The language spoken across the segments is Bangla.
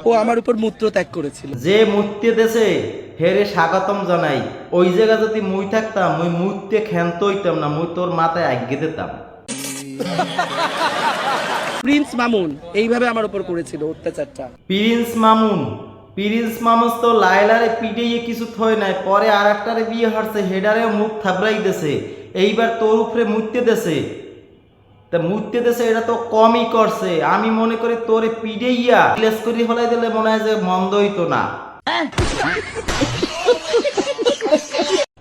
ও আমার উপর মূত্র ত্যাগ করেছিল। যে মুত্যে দেশে হেরে স্বাগতম জানাই, ওই জায়গা যদি মুই থাকতাম মুই মুত্যে ক্ষান্ত হইতাম না, মুই তোর মাথায় আজ্ঞে দিতাম। প্রিন্স মামুন এইভাবে আমার উপর করেছিল অত্যাচারটা। প্রিন্স মামুন তো লাইলারে পিটিয়ে কিছু থয় নাই, পরে আর একটারে বিয়ে হারছে, হেডারেও মুখ থাবড়াই দেছে, এইবার তোর উপরে মুত্যে দেছে। তা মুত্যে দেছে এটা তো কমই করছে, আমি মনে করি তোরে পিটিয়া প্লেস করে ফেলাই দিলে মনে হয় যে মন্দ হইতো না।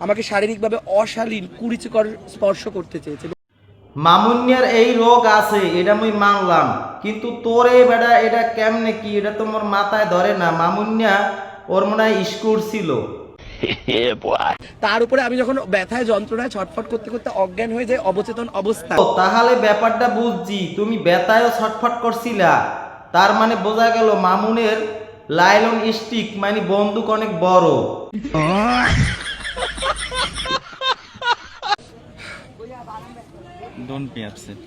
আমাকে শারীরিকভাবে অশালীন কুরুচিকর স্পর্শ করতে চেয়েছিল। মামুনিয়ার এই রোগ আছে এটা মুই মানলাম, কিন্তু তোরে বেটা এটা কেমনে কি এটা তো মোর মাথায় ধরে না। মামুনিয়া ওর মনে হয় স্কুর ছিল। তার উপরে আমি যখন ব্যথায় যন্ত্রণায় ছটফট করতে করতে অজ্ঞান হয়ে যায় অবচেতন অবস্থা। ও তাহলে ব্যাপারটা বুঝছি, তুমি ব্যথায়ও ছটফট করছিলা, তার মানে বোঝা গেল মামুনের লাইলন স্টিক মানে বন্দুক অনেক বড়। Don't be upset.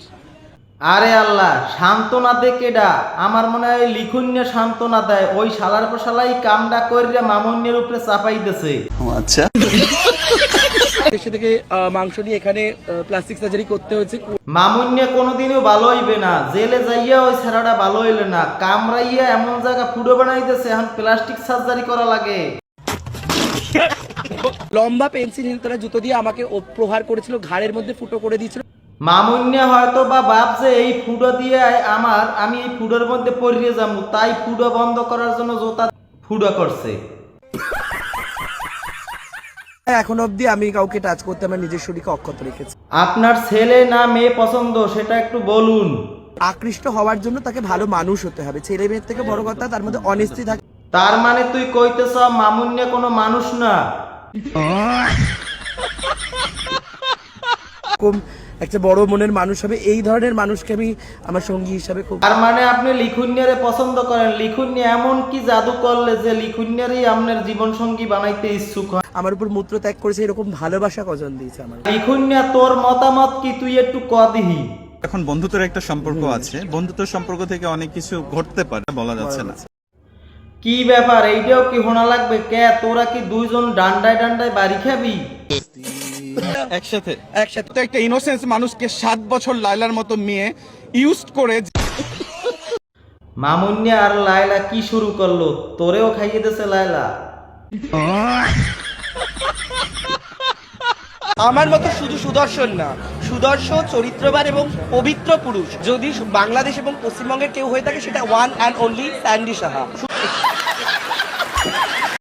আরে আল্লাহ, সান্ত্বনা দে কেডা? আমার মনে হয় লিখুন্যা সান্ত্বনা দেয়, ওই শালার পশালাই কামডা কইরা মামুনের উপরে চাপাই দেছে। আচ্ছা, দেশে থেকে মাংস নিয়ে এখানে প্লাস্টিক সার্জারি করতে হয়েছে। মামুন্যা কোনোদিনও ভালো হইবে না, জেলে যাইয়া ওই ছেড়াটা ভালো হইলে না, কামড়াইয়া এমন জায়গা ফুটো বানাইতেছে এখন প্লাস্টিক সার্জারি করা লাগে। লম্বা পেন্সিল হিলতলা জুতো দিয়ে আমাকে প্রহার করেছিল, ঘাড়ের মধ্যে ফুটো করে দিয়েছিল। মামুন্যা হয়তো বা ভাবছে এই ফুটো দিয়ে আমি এই ফুডোর মধ্যে পড়িয়ে যাবো, তাই ফুডো বন্ধ করার জন্য জোতা ফুডো করছে। এখন অবধি আমি কাউকে টাচ করতে আমার নিজের শরীরকে অক্ষত রেখেছি। আপনার ছেলে না মেয়ে পছন্দ সেটা একটু বলুন। আকৃষ্ট হওয়ার জন্য তাকে ভালো মানুষ হতে হবে। ছেলে মেয়ের থেকে বড় কথা তার মধ্যে অনেস্টি থাকে। তার মানে তুই কইতেছ মামুন্যা কোনো মানুষ না? একটা বড় মনের মানুষ হবে, এই ধরনের মানুষকে আমি আমার সঙ্গী হিসাবে খুব। তার মানে আপনি লিখুন্যারে পছন্দ করেন? লিখুন্যা এমন কি জাদু করলে যে লিখুন্যারই আপনার জীবন সঙ্গী বানাইতে ইচ্ছুক হয়? আমার উপর মূত্র ত্যাগ করেছে, এরকম ভালোবাসা কজন দিয়েছে আমার। লিখুন্যা তোর মতামত কি তুই একটু কদিহি? এখন বন্ধুত্বের একটা সম্পর্ক আছে, বন্ধুত্বের সম্পর্ক থেকে অনেক কিছু ঘটতে পারে, বলা যাচ্ছে না। কি ব্যাপার, এইটাও কি হোনা লাগবে? কে তোরা কি দুইজন ডান্ডায় ডান্ডায় বাড়ি খাবি? একসাথে তো একটা ইনোসেন্স মানুষকে 7 বছর লাইলার মতো মেয়ে ইউজ করে। মামুন্যা আর লায়লা কি শুরু করলো? তোরেও খাইয়ে দিয়েছে লায়লা? আমার মতো শুধু সুদর্শন না, সুদর্শন, চরিত্রবান এবং পবিত্র পুরুষ যদি বাংলাদেশ এবং পশ্চিমবঙ্গের কেউ হয়ে থাকে সেটা one and only Sandy Saha.